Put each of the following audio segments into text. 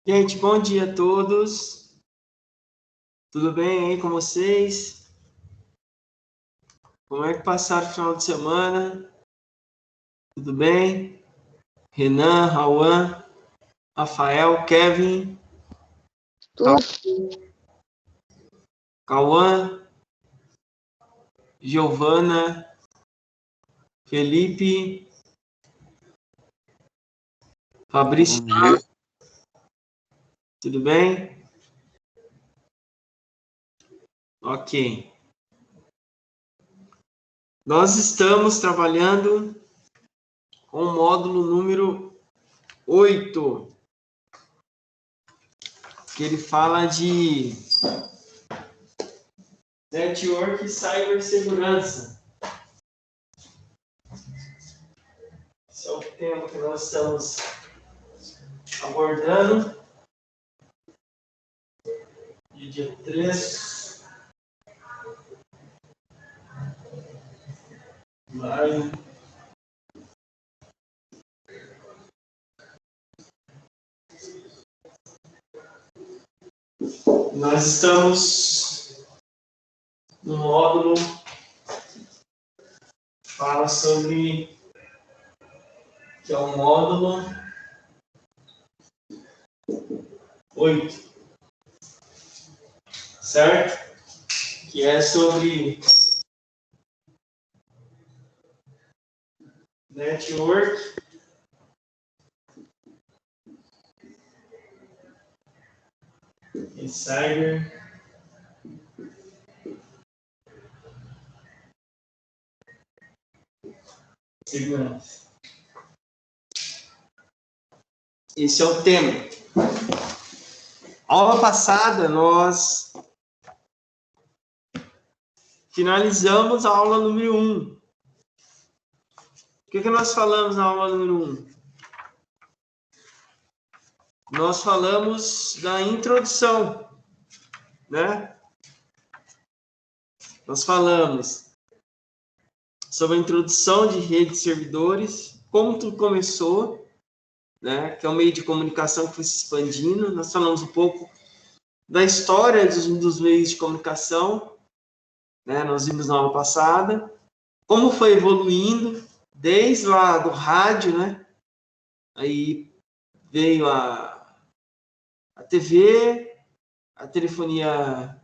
Gente, bom dia a todos. Tudo bem aí com vocês? Como é que passaram o final de semana? Tudo bem? Renan, Rauan, Rafael, Kevin, Tudo. Cauã, Giovana, Felipe, Fabrício. Tudo bem? Ok. Nós estamos trabalhando com o módulo número 8, que ele fala de Network e Cibersegurança. Esse é o tema que nós estamos abordando. De dia 3 de maio. Nós estamos no módulo que fala sobre, que é o módulo 8, certo? Que é sobre network e cyber segurança. Esse é o tema. Aula passada, nós finalizamos a aula número 1. O que nós falamos na aula número 1? Nós falamos da introdução, né? Nós falamos sobre a introdução de rede de servidores, como tudo começou, né? Que é um meio de comunicação que foi se expandindo. Nós falamos um pouco da história dos meios de comunicação, né? Nós vimos na aula passada, como foi evoluindo, desde lá do rádio, né? Aí veio a TV, a telefonia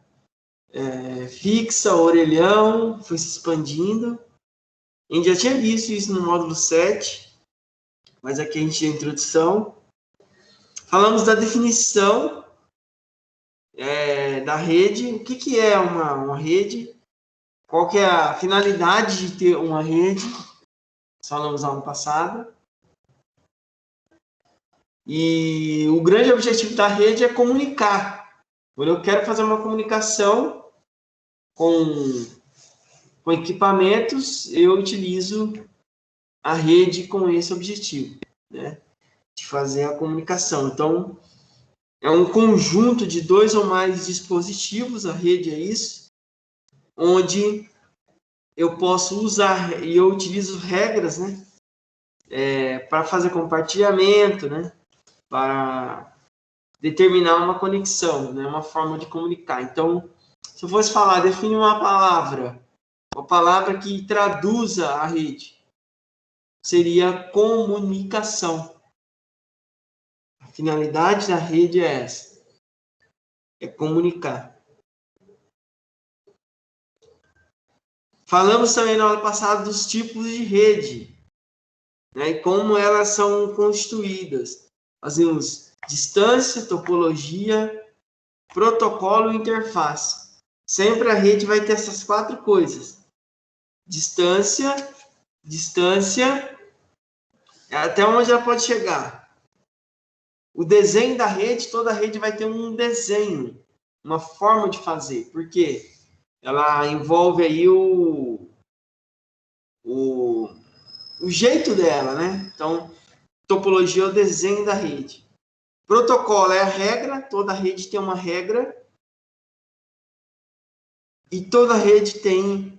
fixa, orelhão, foi se expandindo. A gente já tinha visto isso no módulo 7, mas aqui a gente tem a introdução. Falamos da definição da rede, o que é uma rede, qual que é a finalidade de ter uma rede, falamos na aula passada. E o grande objetivo da rede é comunicar. Quando eu quero fazer uma comunicação com equipamentos, eu utilizo a rede com esse objetivo, né? De fazer a comunicação. Então, é um conjunto de 2 ou mais dispositivos, a rede é isso, onde eu posso usar, e eu utilizo regras, né? Para fazer compartilhamento, né? Para determinar uma conexão, né? Uma forma de comunicar. Então, se eu fosse falar, define uma palavra que traduza a rede, seria comunicação. A finalidade da rede é essa, é comunicar. Falamos também na aula passada dos tipos de rede, né, e como elas são constituídas. Fazemos distância, topologia, protocolo e interface. Sempre a rede vai ter essas 4 coisas. Distância, até onde ela pode chegar. O desenho da rede, toda rede vai ter um desenho, uma forma de fazer. Por quê? Ela envolve aí o jeito dela, né? Então, topologia é o desenho da rede. Protocolo é a regra, toda rede tem uma regra. E toda rede tem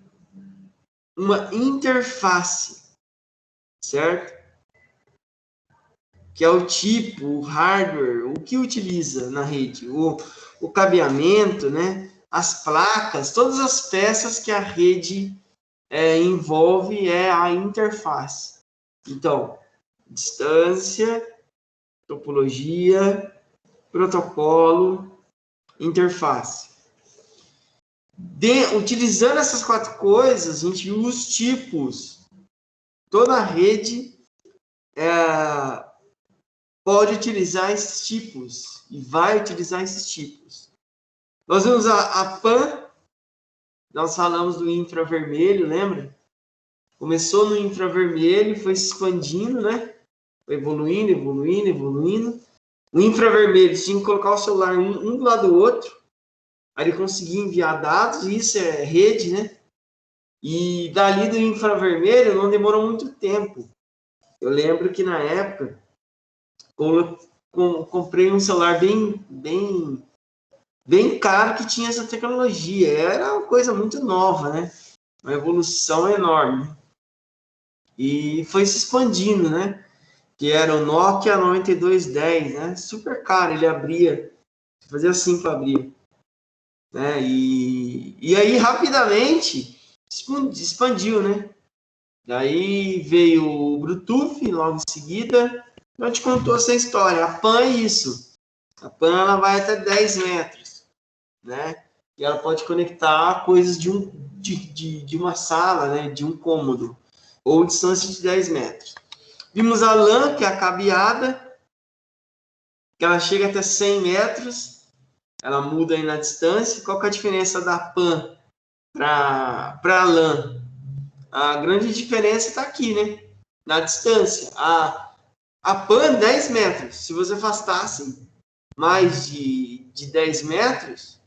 uma interface, certo? que é o tipo, o hardware, o que utiliza na rede, o cabeamento, né? As placas, todas as peças que a rede envolve a interface. Então, distância, topologia, protocolo, interface. Utilizando essas 4 coisas, a gente viu os tipos. Toda a rede pode utilizar esses tipos e vai utilizar esses tipos. Nós vimos a PAN, nós falamos do infravermelho, lembra? Começou no infravermelho, foi se expandindo, né? Foi evoluindo, evoluindo, evoluindo. O infravermelho, tinha que colocar o celular um do lado do outro, aí ele conseguia enviar dados, isso é rede, né? E dali do infravermelho não demorou muito tempo. Eu lembro que na época comprei um celular bem caro que tinha essa tecnologia. Era uma coisa muito nova, né? Uma evolução enorme. E foi se expandindo, né? Que era o Nokia 9210, né? Super caro, ele abria, fazia assim para abrir. Né? E aí, rapidamente, expandiu, né? Daí veio o Bluetooth logo em seguida. Eu te contou essa história. A PAN é isso. A PAN ela vai até 10 metros, né? E ela pode conectar coisas de uma sala, né? De um cômodo, ou distância de 10 metros. Vimos a LAN, que é a cabeada, que ela chega até 100 metros. Ela muda aí na distância. Qual que é a diferença da PAN para a LAN? A grande diferença está aqui, né? Na distância. A PAN, 10 metros. Se você afastasse mais de 10 metros,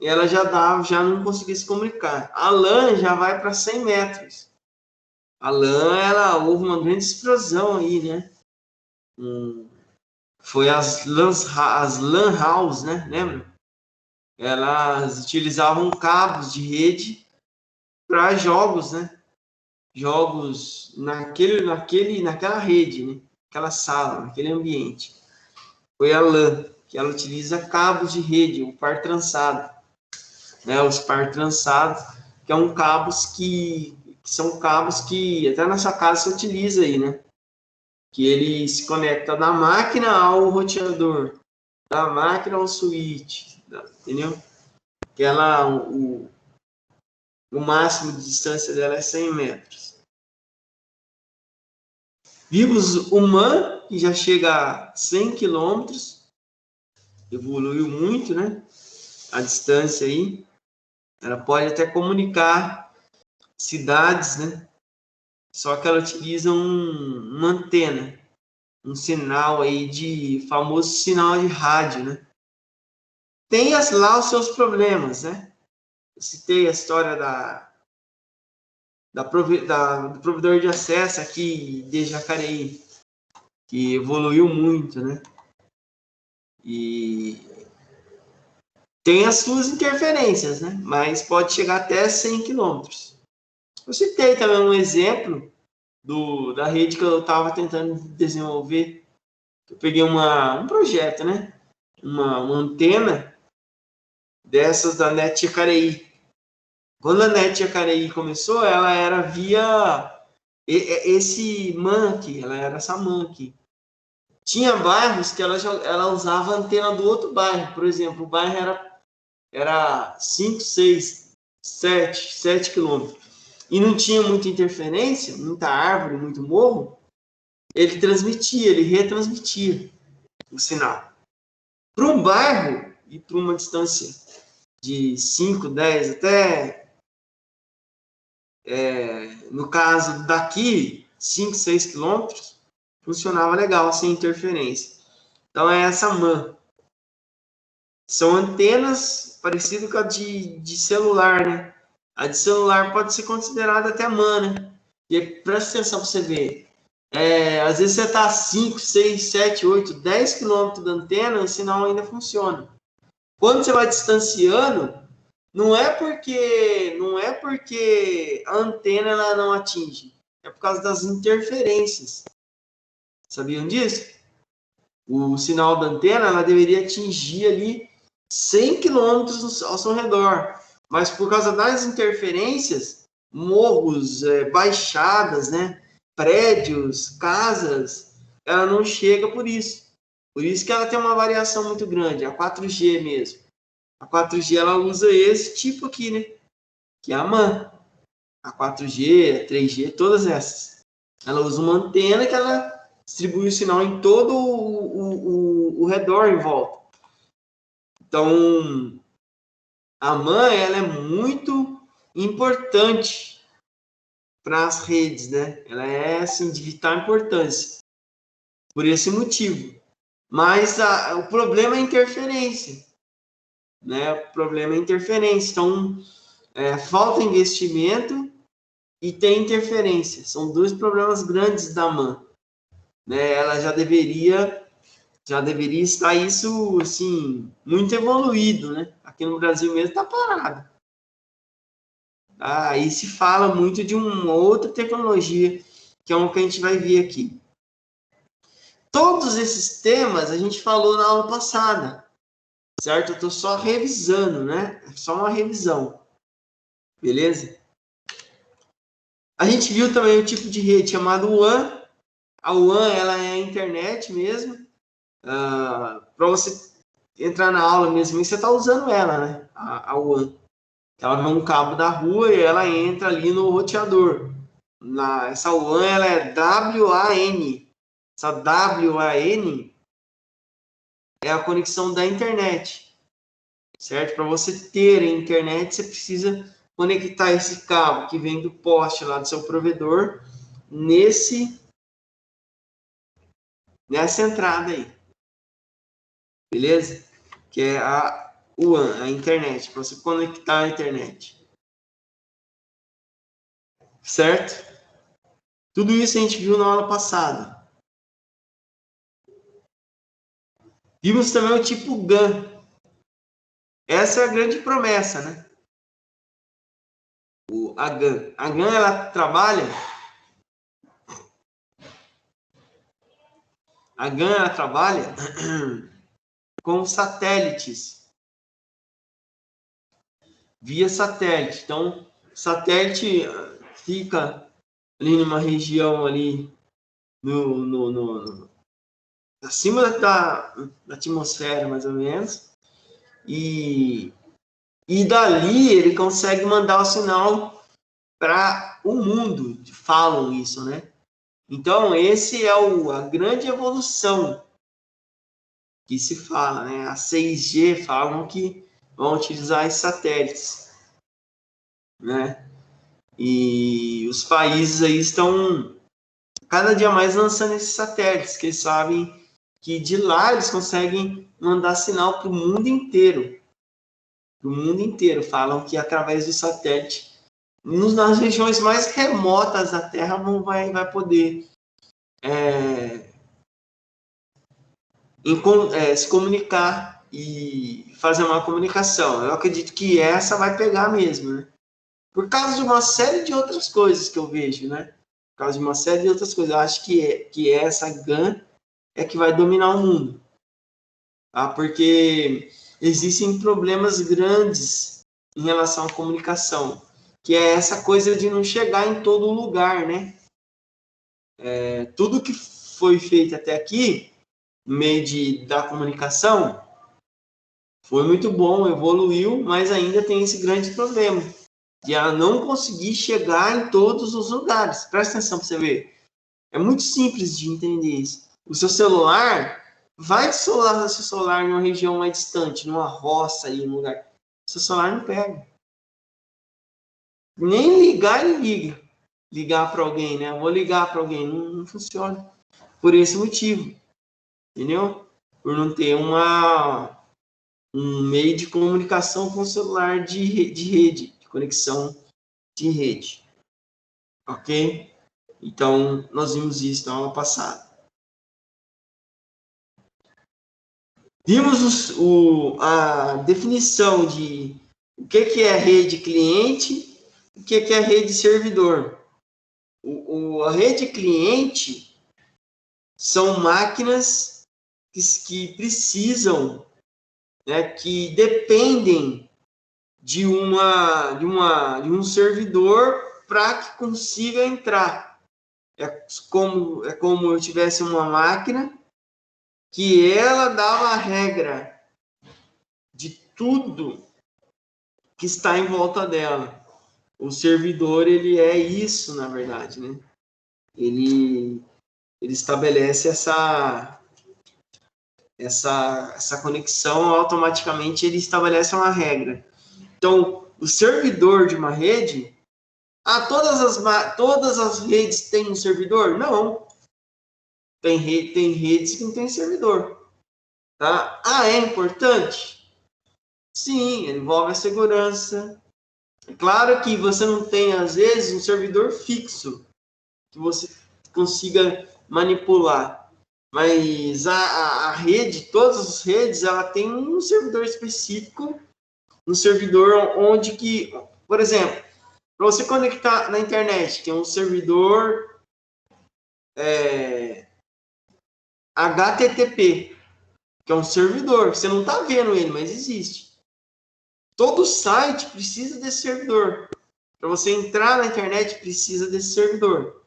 ela já não conseguia se comunicar. A LAN já vai para 100 metros. A LAN, houve uma grande explosão aí, né? Foi as LAN house, né? Lembra? Elas utilizavam cabos de rede para jogos, né? Jogos naquela rede, né? Aquela sala, naquele ambiente. Foi a LAN, que ela utiliza cabos de rede, o par trançado, né? Os par trançados, que são cabos que até na sua casa você utiliza aí, né? Que ele se conecta da máquina ao roteador, da máquina ao switch, entendeu? Que o máximo de distância dela é 100 metros. Vimos o MAN, que já chega a 100 quilômetros, evoluiu muito, né? A distância aí. Ela pode até comunicar cidades, né? Só que ela utiliza uma antena, um sinal aí famoso sinal de rádio, né? Tem lá os seus problemas, né? Eu citei a história do provedor de acesso aqui de Jacareí, que evoluiu muito, né? E tem as suas interferências, né? Mas pode chegar até 100 quilômetros. Eu citei também um exemplo da rede que eu estava tentando desenvolver. Eu peguei um projeto, né? Uma antena dessas da NET Jacareí. Quando a NET Jacareí começou, ela era via esse MAN aqui, ela era essa MAN aqui. Tinha bairros que ela usava a antena do outro bairro. Por exemplo, o bairro era 5, 6, 7 quilômetros. E não tinha muita interferência, muita árvore, muito morro. Ele retransmitia o sinal. Para um bairro e para uma distância de 5, 10, até, no caso daqui, 5, 6 quilômetros, funcionava legal, sem interferência. Então é essa MAN. São antenas parecidas com a de celular, né? A de celular pode ser considerada até MAN, né? E presta atenção para você ver. Às vezes você está a 5, 6, 7, 8, 10 quilômetros da antena, o sinal ainda funciona. Quando você vai distanciando, não é porque a antena ela não atinge, é por causa das interferências. Sabiam disso? O sinal da antena ela deveria atingir ali 100 quilômetros ao seu redor. Mas por causa das interferências, morros, baixadas, né, prédios, casas, ela não chega por isso. Por isso que ela tem uma variação muito grande, a 4G mesmo. A 4G ela usa esse tipo aqui, né? Que é a MAN. A 4G, a 3G, todas essas. Ela usa uma antena que ela distribui o sinal em todo o redor em volta. Então, a MAN ela é muito importante para as redes, né? Ela é assim, de vital importância, por esse motivo. Mas o problema é a interferência, né? O problema é a interferência. Então, falta investimento e tem interferência. São dois problemas grandes da MAN, né? Ela já deveria estar isso assim muito evoluído, né? Aqui no Brasil mesmo está parado. Aí se fala muito de uma outra tecnologia, que é uma que a gente vai ver aqui. Todos esses temas a gente falou na aula passada, certo? Eu estou só revisando, né? É só uma revisão, beleza? A gente viu também o tipo de rede chamado WAN. A WAN ela é a internet mesmo. Para você entrar na aula mesmo, você está usando ela, né? A WAN. Ela vê um cabo da rua e ela entra ali no roteador. Essa WAN ela é WAN. Essa WAN é a conexão da internet, certo? Para você ter a internet, você precisa conectar esse cabo que vem do poste lá do seu provedor nessa entrada aí, beleza? Que é a WAN, a internet, para você conectar a internet, certo? Tudo isso a gente viu na aula passada. Vimos também o tipo GAN. Essa é a grande promessa, né? A GAN. A GAN, ela trabalha... A GAN, ela trabalha com satélites. Via satélite. Então, satélite fica ali numa região ali acima da atmosfera, mais ou menos. E dali ele consegue mandar o sinal para o mundo. Falam isso, né? Então, esse é a grande evolução que se fala, né? A 6G falam que vão utilizar esses satélites, né? E os países aí estão cada dia mais lançando esses satélites, que eles sabem que de lá eles conseguem mandar sinal para o mundo inteiro. Para o mundo inteiro. Falam que através do satélite, nas regiões mais remotas da Terra, vai poder se comunicar e fazer uma comunicação. Eu acredito que essa vai pegar mesmo, né? Por causa de uma série de outras coisas que eu vejo, né? Por causa de uma série de outras coisas. Eu acho que essa GAN é que vai dominar o mundo. Tá? Porque existem problemas grandes em relação à comunicação, que é essa coisa de não chegar em todo lugar, né? Tudo que foi feito até aqui, no meio da comunicação, foi muito bom, evoluiu, mas ainda tem esse grande problema de ela não conseguir chegar em todos os lugares. Presta atenção para você ver. É muito simples de entender isso. O seu celular, vai de seu celular em uma região mais distante, numa roça, aí, num lugar. O seu celular não pega. Nem ligar, ele liga. Ligar para alguém, né? Eu vou ligar para alguém. Não funciona. Por esse motivo. Entendeu? Por não ter um meio de comunicação com o celular de rede, de conexão de rede. Ok? Então, nós vimos isso na aula passada. Vimos a definição de o que é rede cliente e o que é rede servidor. A rede cliente são máquinas que precisam, né, que dependem de um servidor para que consiga entrar. É como eu tivesse uma máquina que ela dava a regra de tudo que está em volta dela. O servidor, ele é isso, na verdade, né? Ele estabelece essa conexão, automaticamente ele estabelece uma regra. Então, o servidor de uma rede, todas as redes têm um servidor? Não. Tem redes que não tem servidor. Tá? É importante? Sim, envolve a segurança. É claro que você não tem, às vezes, um servidor fixo que você consiga manipular. Mas a rede, todas as redes, ela tem um servidor específico, um servidor onde que, por exemplo, para você conectar na internet, tem um servidor HTTP, que é um servidor, você não está vendo ele, mas existe. Todo site precisa desse servidor. Para você entrar na internet, precisa desse servidor.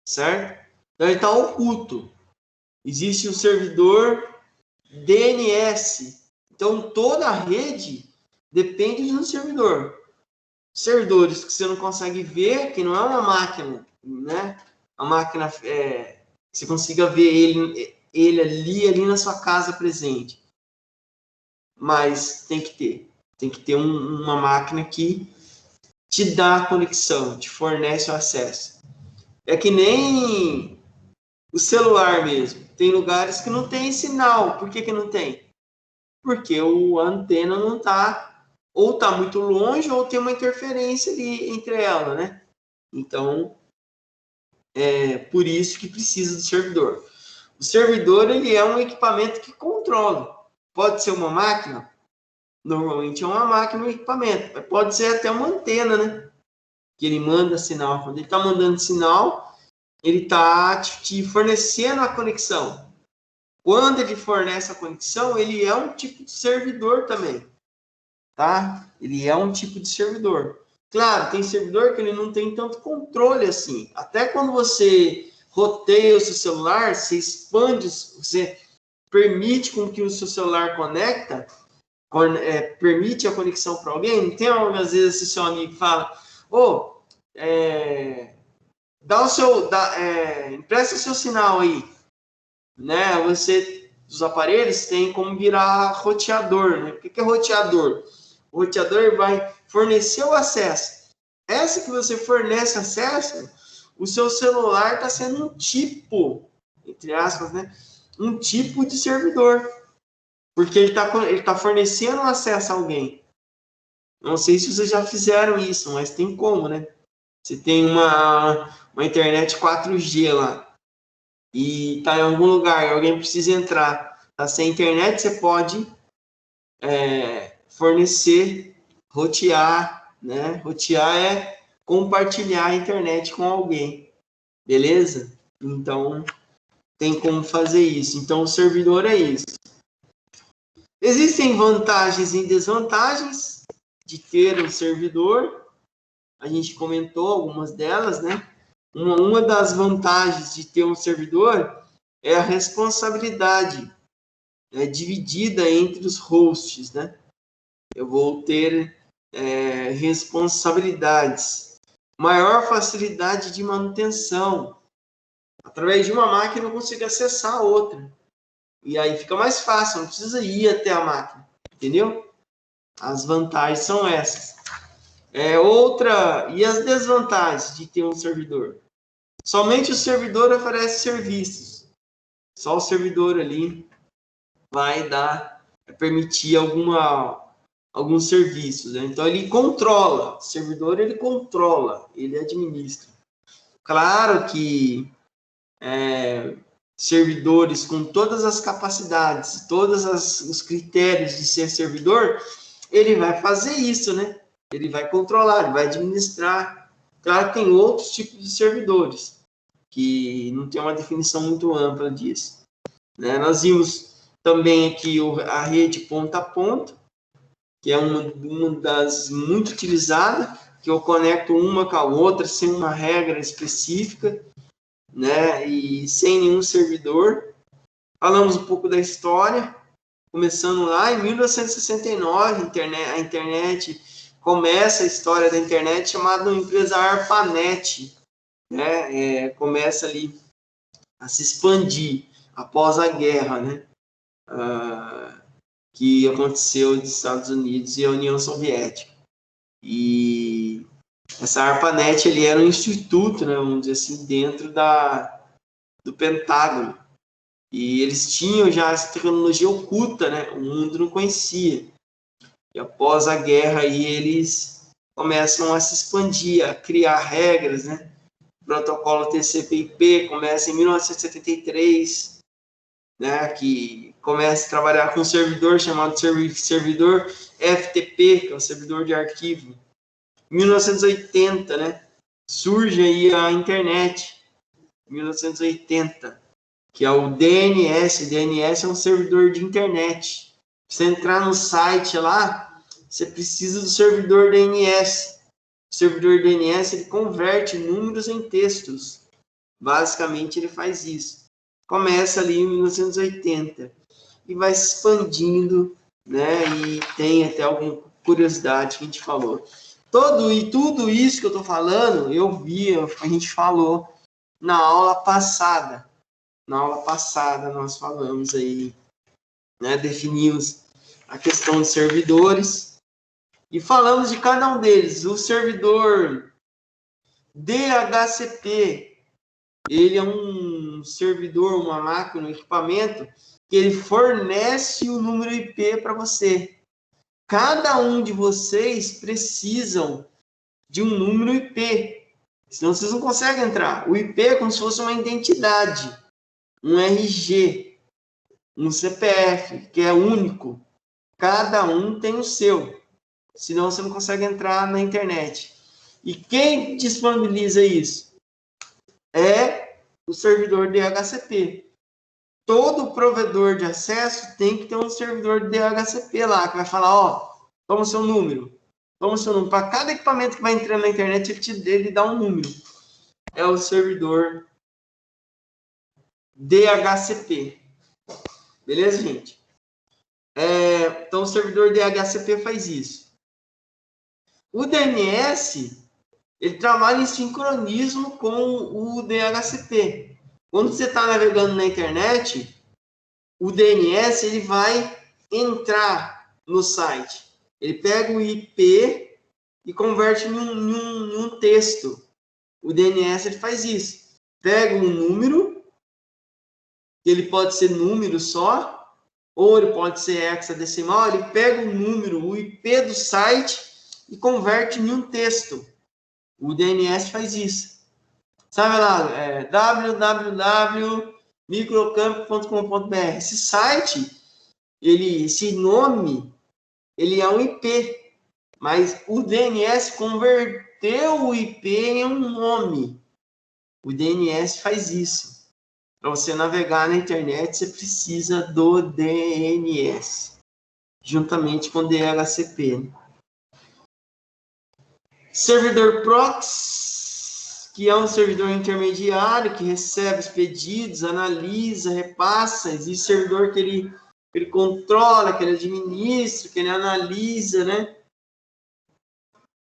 Certo? Então, ele está oculto. Existe o servidor DNS. Então, toda a rede depende de um servidor. Servidores que você não consegue ver, que não é uma máquina, né? A máquina, você consiga ver ele ali na sua casa presente. Mas tem que ter uma máquina que te dá a conexão, te fornece o acesso. É que nem o celular mesmo. Tem lugares que não tem sinal. Por que não tem? Porque a antena não está, ou está muito longe, ou tem uma interferência ali entre ela, né? Então, é por isso que precisa do servidor. O servidor, ele é um equipamento que controla. Pode ser uma máquina, normalmente é uma máquina, um equipamento, mas pode ser até uma antena, né? Que ele manda sinal. Quando ele está mandando sinal, ele está te fornecendo a conexão. Quando ele fornece a conexão, ele é um tipo de servidor também, tá? Ele é um tipo de servidor. Claro, tem servidor que ele não tem tanto controle assim. Até quando você roteia o seu celular, você expande, você permite com que o seu celular conecta, permite a conexão para alguém. Não tem algumas vezes esse seu amigo fala, empresta o seu sinal aí, né? Os aparelhos têm como virar roteador, né? O que é roteador? O roteador vai fornecer o acesso. Essa que você fornece acesso, o seu celular está sendo um tipo, entre aspas, né? Um tipo de servidor, porque ele tá fornecendo acesso a alguém. Não sei se vocês já fizeram isso, mas tem como, né? Você tem uma internet 4G lá, e está em algum lugar e alguém precisa entrar, está sem internet, você pode fornecer, rotear, né? Rotear é compartilhar a internet com alguém, beleza? Então, tem como fazer isso. Então, o servidor é isso. Existem vantagens e desvantagens de ter um servidor. A gente comentou algumas delas, né? Uma das vantagens de ter um servidor é a responsabilidade dividida entre os hosts, né? Eu vou ter responsabilidades, maior facilidade de manutenção. Através de uma máquina eu consigo acessar a outra. E aí fica mais fácil, não precisa ir até a máquina, entendeu? As vantagens são essas. E as desvantagens de ter um servidor? Somente o servidor oferece serviços. Só o servidor ali vai permitir alguns serviços, né? Então ele controla, o servidor ele controla, ele administra. Claro que servidores com todas as capacidades, todos os critérios de ser servidor, ele vai fazer isso, né? Ele vai controlar, ele vai administrar. Claro que tem outros tipos de servidores, que não tem uma definição muito ampla disso, né? Nós vimos também aqui a rede ponta a ponta, que é uma das muito utilizadas, que eu conecto uma com a outra sem uma regra específica, né? E sem nenhum servidor. Falamos um pouco da história, começando lá em 1969, a internet começa a história da internet chamada empresa ARPANET, né? Começa ali a se expandir após a guerra, né? Que aconteceu nos Estados Unidos e a União Soviética. E essa ARPANET ele era um instituto, né, vamos dizer assim, dentro do Pentágono. E eles tinham já essa tecnologia oculta, né? O mundo não conhecia. E após a guerra aí eles começam a se expandir, a criar regras, né? O protocolo TCP/IP começa em 1973, né? Que começa a trabalhar com um servidor chamado servidor FTP, que é o servidor de arquivo. Em 1980, né? Surge aí a internet. 1980. Que é o DNS. DNS é um servidor de internet. Você entrar no site lá, você precisa do servidor DNS. O servidor DNS ele converte números em textos. Basicamente, ele faz isso. Começa ali em 1980 e vai se expandindo, né? E tem até alguma curiosidade que a gente falou. Tudo isso que eu estou falando, a gente falou na aula passada. Na aula passada nós falamos aí, né, definimos a questão de servidores e falamos de cada um deles. O servidor DHCP, ele é um servidor, uma máquina, um equipamento que ele fornece o número IP para você. Cada um de vocês precisam de um número IP, senão vocês não conseguem entrar. O IP é como se fosse uma identidade, um RG, um CPF, que é único. Cada um tem o seu. Senão você não consegue entrar na internet. E quem disponibiliza isso? É o servidor DHCP. Todo provedor de acesso tem que ter um servidor de DHCP lá, que vai falar, ó, toma o seu número. Toma o seu número. Para cada equipamento que vai entrando na internet, ele dá um número. É o servidor DHCP. Beleza, gente? Então, o servidor DHCP faz isso. O DNS, ele trabalha em sincronismo com o DHCP. Quando você está navegando na internet, o DNS ele vai entrar no site. Ele pega o IP e converte em um texto. O DNS ele faz isso. Pega um número, ele pode ser número só, ou ele pode ser hexadecimal, ele pega o número, o IP do site e converte em um texto. O DNS faz isso. Sabe lá, www.microcampo.com.br. Esse site, esse nome, ele é um IP, mas o DNS converteu o IP em um nome. O DNS faz isso. Para você navegar na internet, você precisa do DNS, juntamente com o DHCP. Servidor proxy, que é um servidor intermediário que recebe os pedidos, analisa, repassa. Existe servidor que ele controla, que ele administra, que ele analisa, né?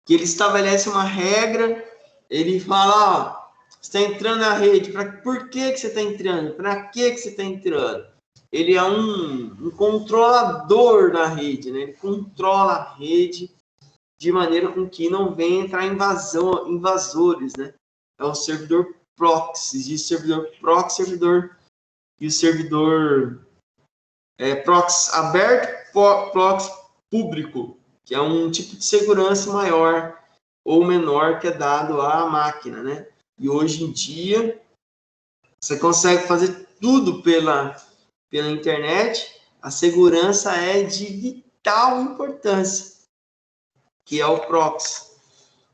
Que ele estabelece uma regra, ele fala, ó, você está entrando na rede, por que você está entrando? Para que você está entrando? Ele é um controlador da rede, né? Ele controla a rede de maneira com que não venha entrar invasores, né? É o servidor proxy. Existe servidor proxy, e o servidor proxy aberto, proxy público, que é um tipo de segurança maior ou menor que é dado à máquina, né? E hoje em dia, você consegue fazer tudo pela internet. A segurança é de vital importância, que é o proxy.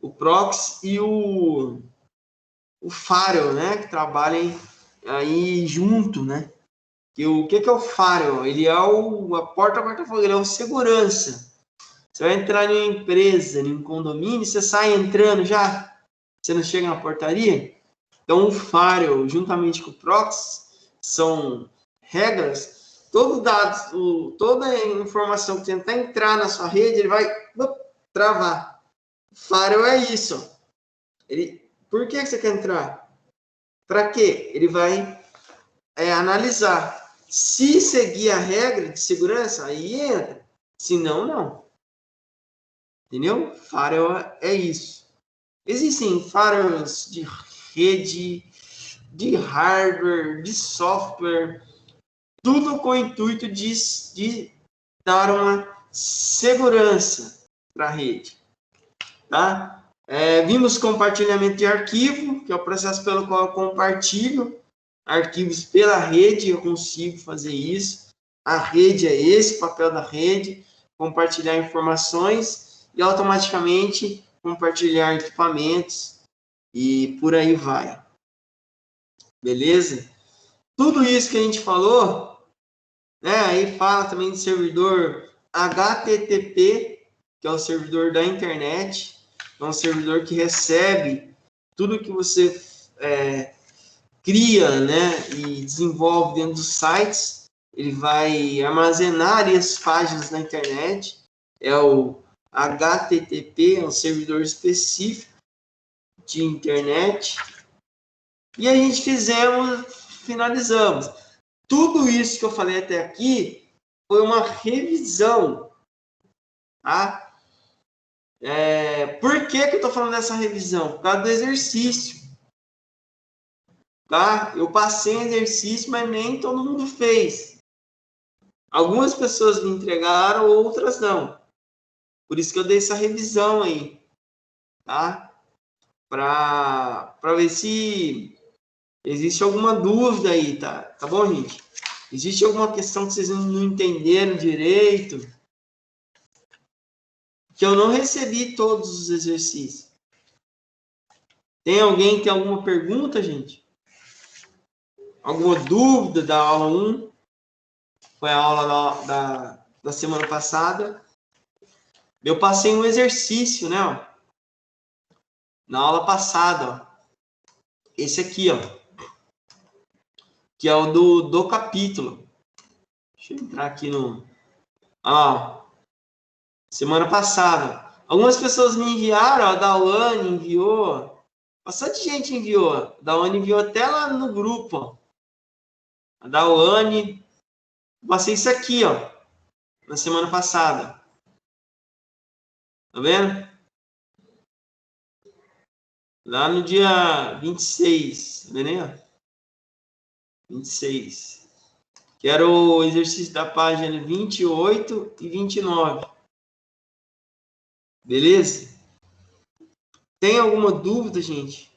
O proxy e o o firewall, né? Que trabalhem aí junto, né? E o que é o firewall? Ele é a porta corta-fogo, ele é o segurança. Você vai entrar em uma empresa, em um condomínio, você sai entrando já, você não chega na portaria. Então, o firewall, juntamente com o proxy, são regras. Todo dado, toda a informação que tentar entrar na sua rede, ele vai travar. O firewall é isso. Por que você quer entrar? Para quê? Ele vai analisar. Se seguir a regra de segurança, aí entra. Se não, não. Entendeu? Firewall é isso. Existem firewalls de rede, de hardware, de software, tudo com o intuito de dar uma segurança para a rede. Tá? Vimos compartilhamento de arquivo, que é o processo pelo qual eu compartilho arquivos pela rede, eu consigo fazer isso. A rede é esse, o papel da rede, compartilhar informações e automaticamente compartilhar equipamentos e por aí vai. Beleza? Tudo isso que a gente falou, né? Aí fala também de servidor HTTP, que é o servidor da internet, é um servidor que recebe tudo que você cria, né, e desenvolve dentro dos sites. Ele vai armazenar as páginas na internet. É o HTTP, é um servidor específico de internet. E a gente finalizamos. Tudo isso que eu falei até aqui foi uma revisão, tá? Por que eu estou falando dessa revisão? Por causa do exercício, tá? Eu passei em exercício, mas nem todo mundo fez. Algumas pessoas me entregaram, outras não. Por isso que eu dei essa revisão aí, tá? Para ver se existe alguma dúvida aí, tá? Tá bom, gente? Existe alguma questão que vocês não entenderam direito? Que eu não recebi todos os exercícios. Tem alguém que tem alguma pergunta, gente? Alguma dúvida da aula 1? Foi a aula da semana passada. Eu passei um exercício, né? Ó, na aula passada, ó. Esse aqui, ó. Que é o do capítulo. Deixa eu entrar aqui no... Ó, semana passada. Algumas pessoas me enviaram, ó, a Dawane enviou. Bastante gente enviou. A Dawane enviou até lá no grupo, ó. A Dawane... Passei isso aqui, ó. Na semana passada. Tá vendo? Lá no dia 26. Tá vendo aí, ó? 26. Que era o exercício da página 28 e 29. Beleza? Tem alguma dúvida, gente?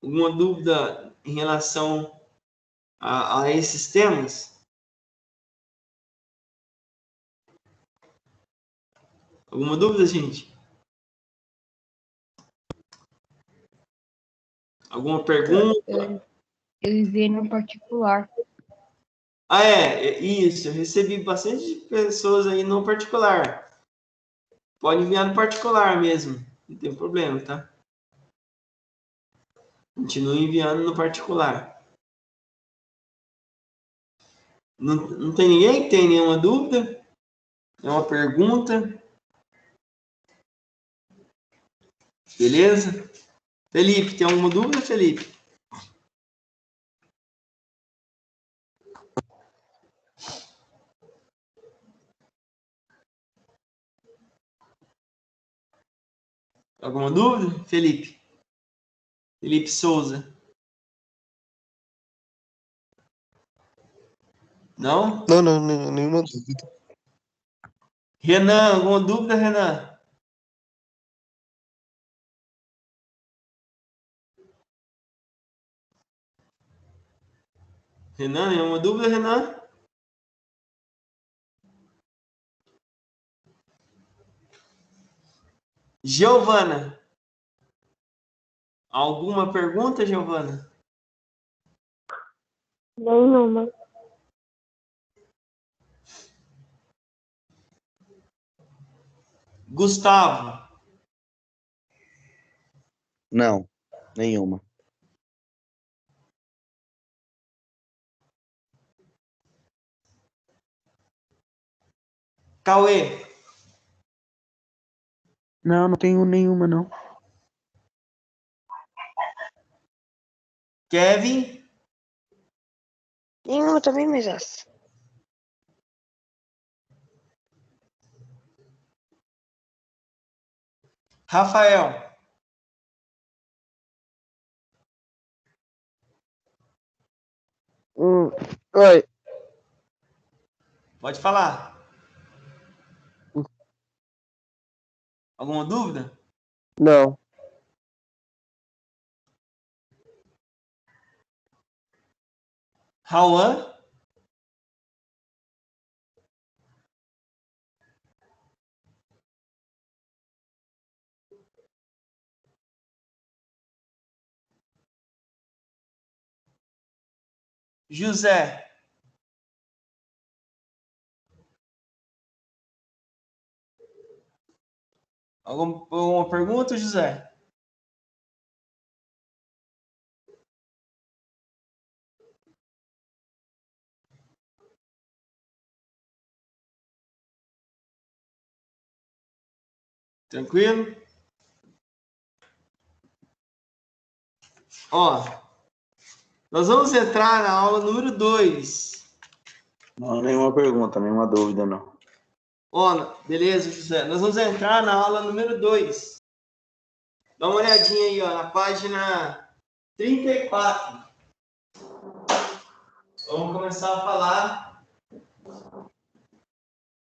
Alguma dúvida em relação a esses temas? Alguma dúvida, gente? Alguma pergunta? Eu enviei no particular. Isso. Eu recebi bastante pessoas aí no particular. Pode enviar no particular mesmo. Não tem problema, tá? Continue enviando no particular. Não tem ninguém que tem nenhuma dúvida? É uma pergunta? Beleza? Felipe, tem alguma dúvida, Felipe? Alguma dúvida, Felipe? Felipe Souza. Não? Não, nenhuma dúvida. Renan, alguma dúvida, Renan? Renan, nenhuma dúvida, Renan? Giovana. Alguma pergunta, Giovana? Nenhuma. Gustavo? Não, nenhuma. Cauê? Não, não tenho nenhuma, não. Kevin? Nenhuma também, mas essa. Rafael? Oi. Pode falar. Alguma dúvida? Não. Rauan? José? Alguma pergunta, José? Tranquilo? Ó, nós vamos entrar na aula número 2. Não, nenhuma pergunta, nenhuma dúvida, não. Ó, beleza, José. Nós vamos entrar na aula número 2. Dá uma olhadinha aí, ó, na página 34. Vamos começar a falar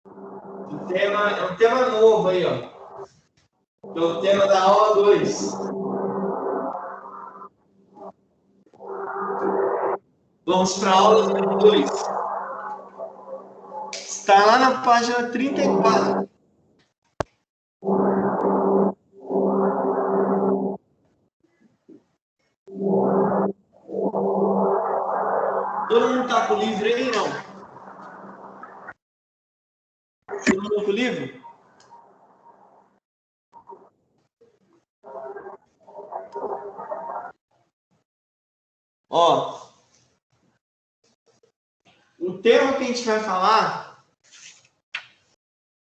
do tema, é um tema novo aí, ó. Que é o tema da aula 2. Vamos para a aula número 2. Está lá na página 34. Todo mundo está com o livro aí, não? Todo mundo com o livro? Ó, o tema que a gente vai falar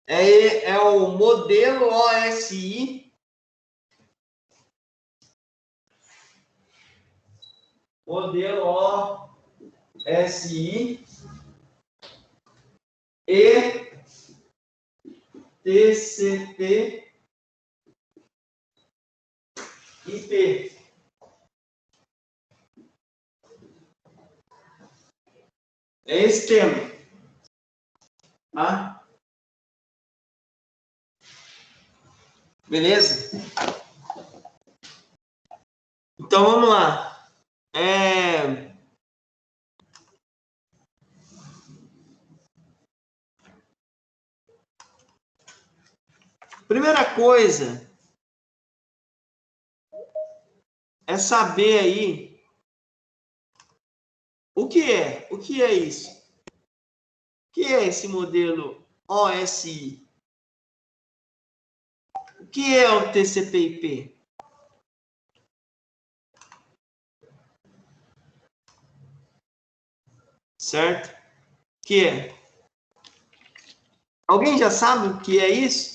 é o modelo OSI. Modelo OSI e TCP/IP. É esse tema. Tá? Beleza? Então vamos lá. Primeira coisa é saber aí o que é isso? O que é esse modelo OSI? O que é o TCP/IP? Certo? O que é? Alguém já sabe o que é isso?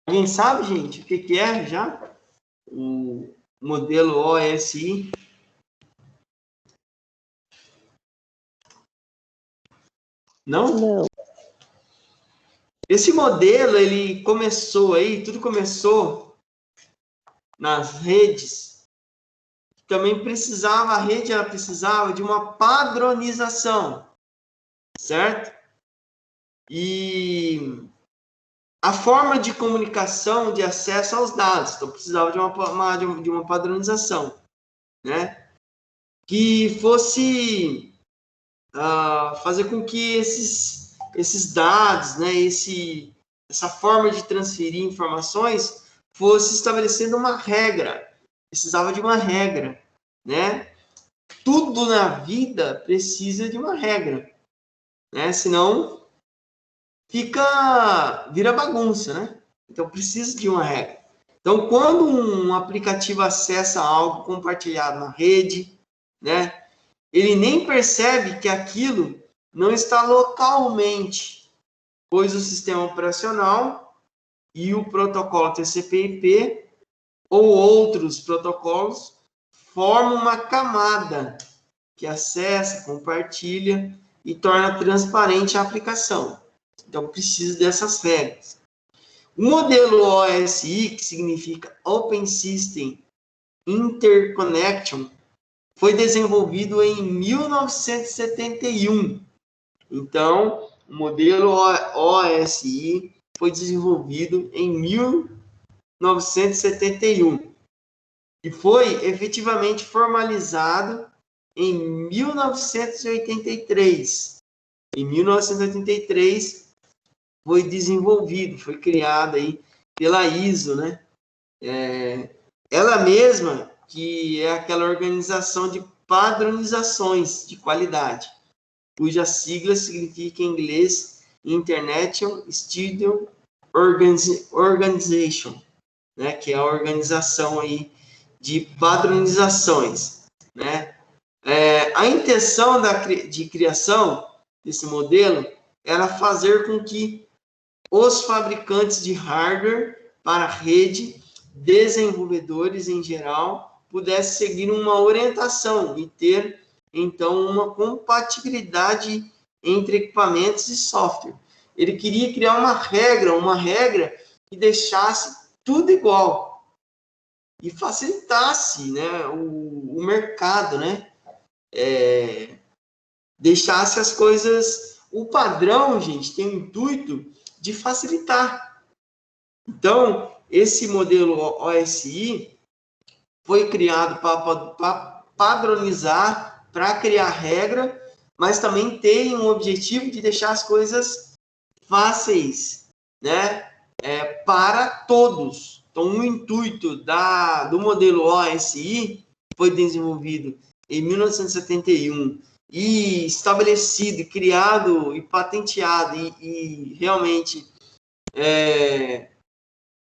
Alguém sabe, gente, o que é já? O modelo OSI? Não? Não. Esse modelo, ele começou aí, tudo começou nas redes. Também a rede ela precisava de uma padronização, certo? E a forma de comunicação, de acesso aos dados. Então, precisava de uma padronização, né? Que fosse fazer com que esses dados, né, essa forma de transferir informações fosse estabelecendo uma regra. Precisava de uma regra, né? Tudo na vida precisa de uma regra, né? Senão vira bagunça, né? Então precisa de uma regra. Então, quando um aplicativo acessa algo compartilhado na rede, né, ele nem percebe que aquilo não está localmente, pois o sistema operacional e o protocolo TCP/IP ou outros protocolos formam uma camada que acessa, compartilha e torna transparente a aplicação. Então, precisa dessas regras. O modelo OSI, que significa Open System Interconnection, foi desenvolvido em 1971. Então, o modelo OSI foi desenvolvido em 1971 e foi efetivamente formalizado em 1983. Em 1983 foi desenvolvido, foi criado aí pela ISO, né? Ela mesma que é aquela organização de padronizações de qualidade, cuja sigla significa em inglês International Standard Organization, né? Que é a organização aí de padronizações, né? A intenção de criação desse modelo era fazer com que os fabricantes de hardware para a rede, desenvolvedores em geral, pudessem seguir uma orientação e ter, então, uma compatibilidade entre equipamentos e software. Ele queria criar uma regra que deixasse tudo igual e facilitasse, né, o mercado, né? Deixasse as coisas... O padrão, gente, tem o intuito de facilitar. Então, esse modelo OSI foi criado para padronizar, para criar regra, mas também tem um objetivo de deixar as coisas fáceis, né? Para todos. Então, o intuito do modelo OSI foi desenvolvido em 1971 e estabelecido, criado e patenteado e realmente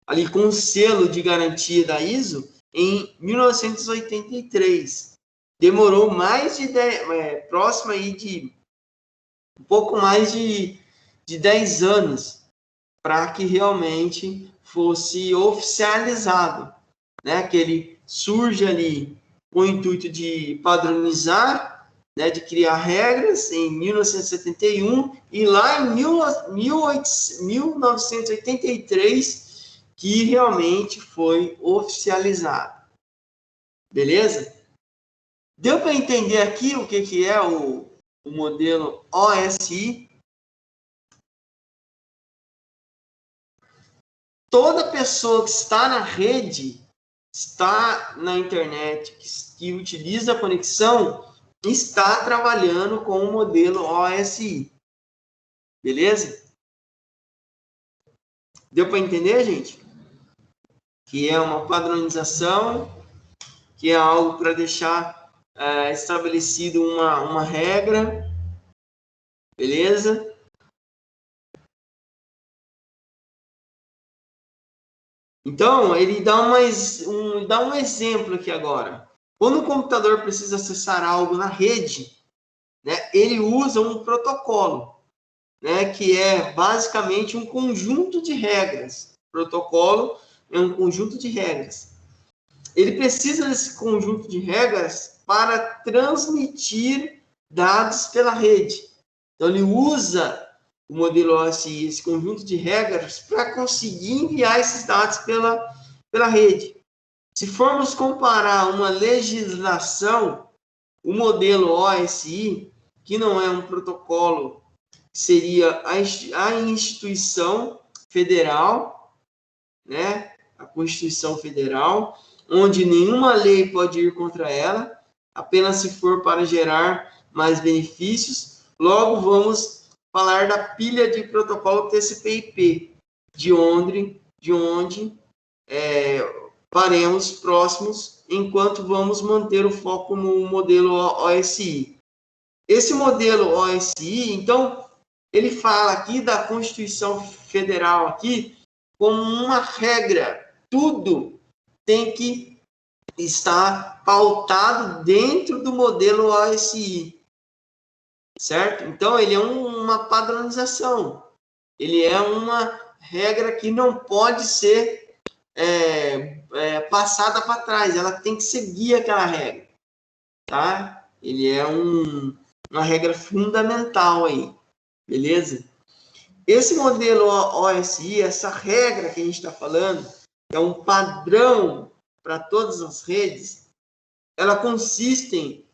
ali com o selo de garantia da ISO em 1983. Demorou mais de 10, próximo aí de um pouco mais de 10 anos para que realmente fosse oficializado, né? Que ele surge ali com o intuito de padronizar, né, de criar regras em 1971 e lá em 1983 que realmente foi oficializado. Beleza? Deu para entender aqui o que é o modelo OSI? Toda pessoa que está na rede, está na internet, que utiliza a conexão, está trabalhando com o modelo OSI. Beleza? Deu para entender, gente? Que é uma padronização, que é algo para deixar estabelecido uma regra. Beleza? Então, ele dá um exemplo aqui agora. Quando o computador precisa acessar algo na rede, né, ele usa um protocolo, né, que é basicamente um conjunto de regras. Protocolo é um conjunto de regras. Ele precisa desse conjunto de regras para transmitir dados pela rede. Então, ele usa o modelo OSI, esse conjunto de regras, para conseguir enviar esses dados pela rede. Se formos comparar uma legislação, o modelo OSI, que não é um protocolo, seria a instituição Federal, né? A Constituição Federal, onde nenhuma lei pode ir contra ela, apenas se for para gerar mais benefícios. Logo, vamos falar da pilha de protocolo TCP/IP, de onde faremos próximos, enquanto vamos manter o foco no modelo OSI. Esse modelo OSI, então, ele fala aqui da Constituição Federal aqui como uma regra. Tudo tem que estar pautado dentro do modelo OSI, certo? Então, ele é uma padronização. Ele é uma regra que não pode ser passada para trás. Ela tem que seguir aquela regra, tá? Ele é uma regra fundamental aí, beleza? Esse modelo OSI, essa regra que a gente está falando, é um padrão para todas as redes. Ela consiste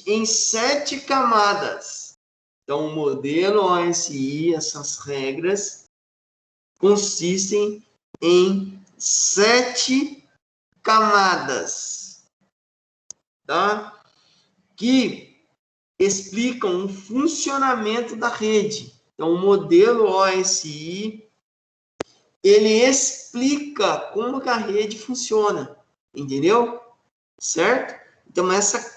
em 7 camadas. Então, o modelo OSI, essas regras, consistem em 7 camadas, tá? Que explicam o funcionamento da rede. Então, o modelo OSI, ele explica como que a rede funciona, entendeu? Certo? Então,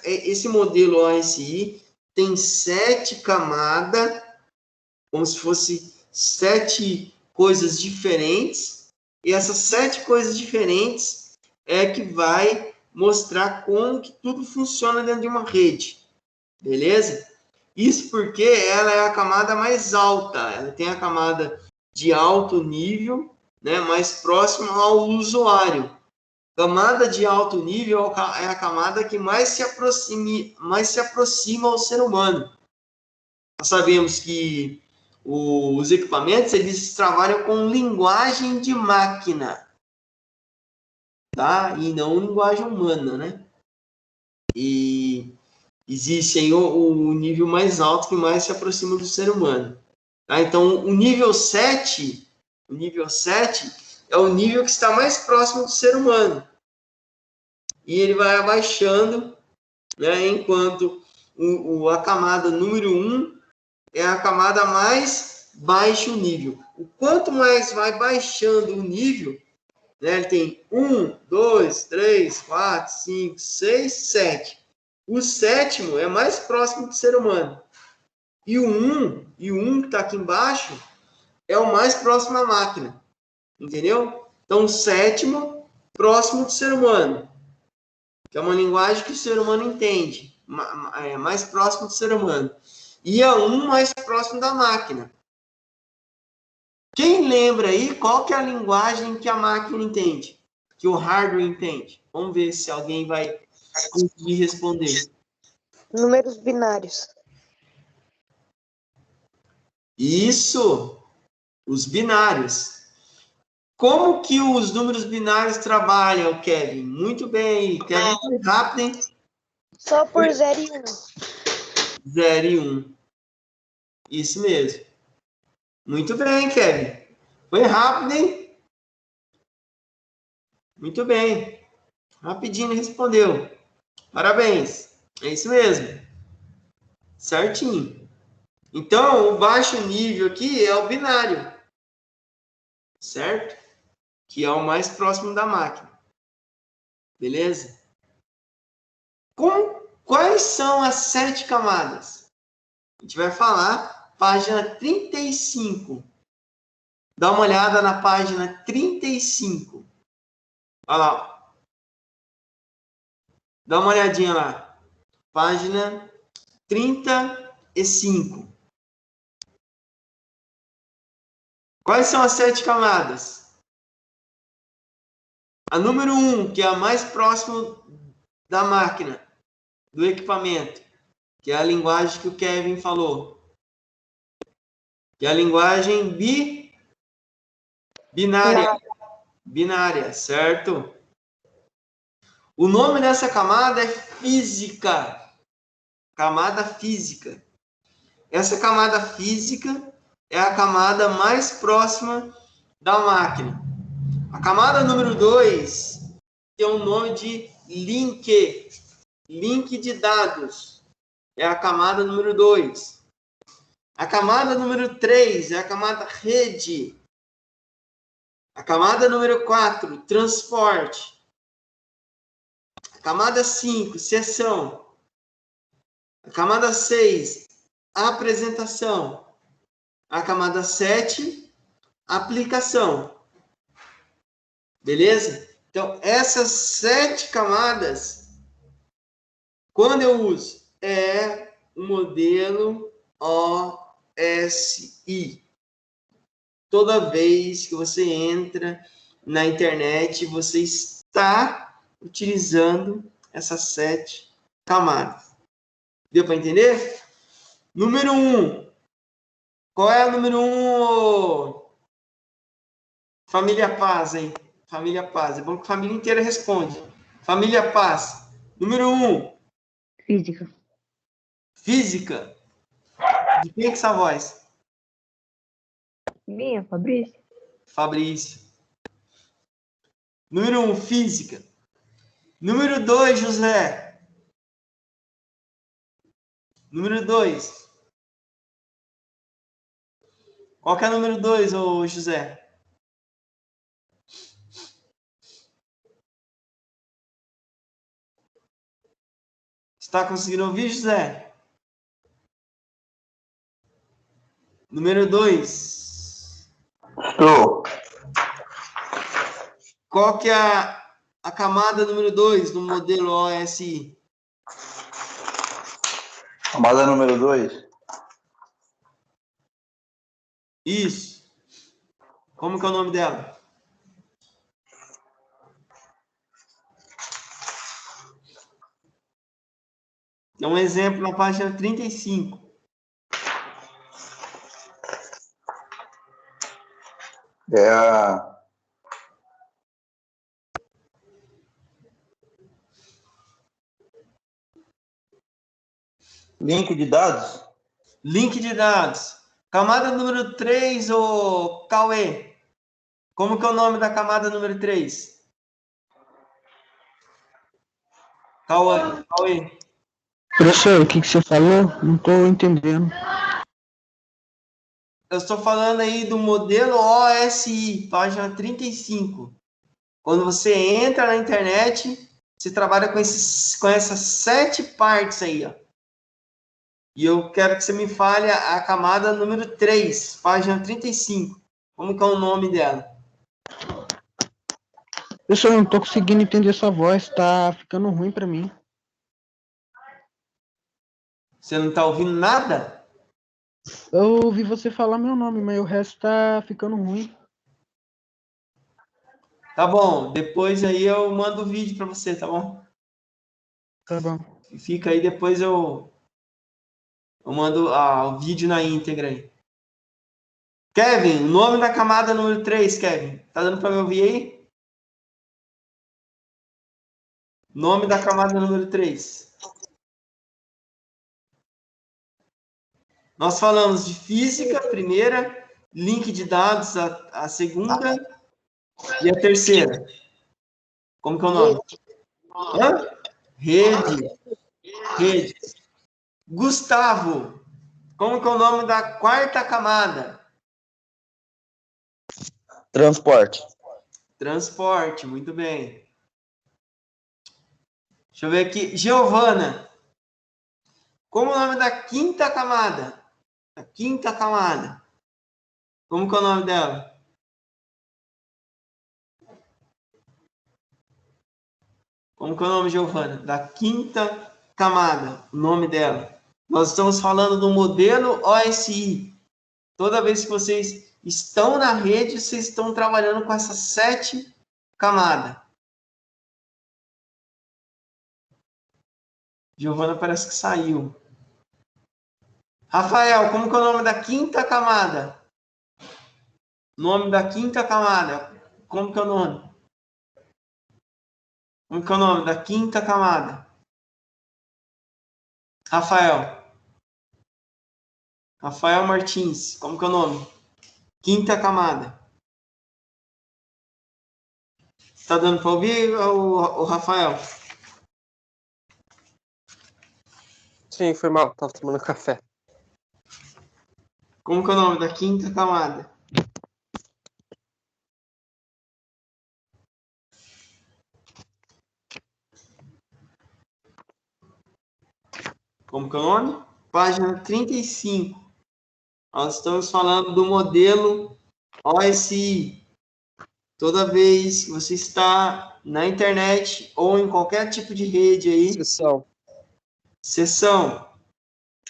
esse modelo OSI tem 7 camadas, como se fosse 7 coisas diferentes, e essas 7 coisas diferentes é que vai mostrar como que tudo funciona dentro de uma rede, beleza? Isso porque ela é a camada mais alta, ela tem a camada de alto nível, né, mais próxima ao usuário. Camada de alto nível é a camada que mais se aproxima ao ser humano. Nós sabemos que os equipamentos, eles trabalham com linguagem de máquina, tá? E não linguagem humana, né? E existe aí o nível mais alto que mais se aproxima do ser humano, tá? Então, o nível 7 é o nível que está mais próximo do ser humano. E ele vai abaixando, né? Enquanto a camada número 1 é a camada mais baixo nível. O quanto mais vai baixando o nível, né? Ele tem 1, 2, 3, 4, 5, 6, 7. O 7º é mais próximo do ser humano. E o 1 que está aqui embaixo, é o mais próximo à máquina. Entendeu? Então, o 7º, próximo do ser humano. Que é uma linguagem que o ser humano entende. Mais próximo do ser humano. E a 1 mais próximo da máquina. Quem lembra aí qual que é a linguagem que a máquina entende? Que o hardware entende? Vamos ver se alguém vai conseguir responder. Números binários. Isso! Os binários. Como que os números binários trabalham, Kevin? Muito bem. Kevin foi rápido, hein? Só por 0 e 1. 0 e 1. Isso mesmo. Muito bem, Kevin. Foi rápido, hein? Muito bem. Rapidinho respondeu. Parabéns. É isso mesmo. Certinho. Então, o baixo nível aqui é o binário. Certo? Que é o mais próximo da máquina. Beleza? Quais são as 7 camadas? A gente vai falar, página 35. Dá uma olhada na página 35. Olha lá. Dá uma olhadinha lá. Página 35. Quais são as 7 camadas? A número 1, que é a mais próxima da máquina, do equipamento, que é a linguagem que o Kevin falou. Que é a linguagem binária, certo? O nome dessa camada é física. Camada física. Essa camada física é a camada mais próxima da máquina. A camada número 2 tem o nome de link. Link de dados. É a camada número 2. A camada número 3 é a camada rede. A camada número 4, transporte. A camada 5, seção. A camada 6, apresentação. A camada 7, aplicação. Beleza? Então, essas 7 camadas, quando eu uso, é o modelo OSI. Toda vez que você entra na internet, você está utilizando essas 7 camadas. Deu para entender? Número 1. Qual é o número 1? Família Paz, hein? Família Paz. É bom que a família inteira responde. Família Paz. Número 1. Física. Física. De quem é essa voz? Minha, Fabrício. Fabrício. Número 1, física. Número 2, José. Número 2. Qual que é o número 2, ô José? Está conseguindo ouvir, José? Número 2. Estou. Qual que é a camada número 2 do modelo OSI? Camada número 2. Isso. Como que é o nome dela? Dá um exemplo na página 35. É a link de dados. Link de dados. Camada número 3, ô Cauê. Como que é o nome da camada número 3? Cauê. Professor, o que você falou? Não estou entendendo. Eu estou falando aí do modelo OSI, página 35. Quando você entra na internet, você trabalha com essas 7 partes aí, ó. E eu quero que você me fale a camada número 3, página 35. Como que é o nome dela? Professor, eu não estou conseguindo entender sua voz. Tá ficando ruim para mim. Você não está ouvindo nada? Eu ouvi você falar meu nome, mas o resto tá ficando ruim. Tá bom, depois aí eu mando o vídeo para você, tá bom? Tá bom. Fica aí, depois eu mando o vídeo na íntegra aí. Kevin, o nome da camada número 3, Kevin. Tá dando para me ouvir aí? Nome da camada número 3. Nós falamos de física, a primeira, link de dados, a segunda, e a terceira. Como que é o nome? Hã? Rede. Gustavo, como que é o nome da quarta camada? Transporte. Transporte, muito bem. Deixa eu ver aqui. Giovana, como é o nome da quinta camada? A quinta camada. Como que é o nome dela? Como que é o nome, Giovana? Da quinta camada, o nome dela. Nós estamos falando do modelo OSI. Toda vez que vocês estão na rede, vocês estão trabalhando com essas 7 camadas. Giovana parece que saiu. Rafael, como que é o nome da quinta camada? Nome da quinta camada. Como que é o nome? Como que é o nome da quinta camada? Rafael. Rafael Martins, como que é o nome? Quinta camada. Tá dando para ouvir, o Rafael? Sim, foi mal, tava tomando café. Como que é o nome da quinta camada? Como que é o nome? Página 35. Nós estamos falando do modelo OSI. Toda vez que você está na internet ou em qualquer tipo de rede aí, sessão.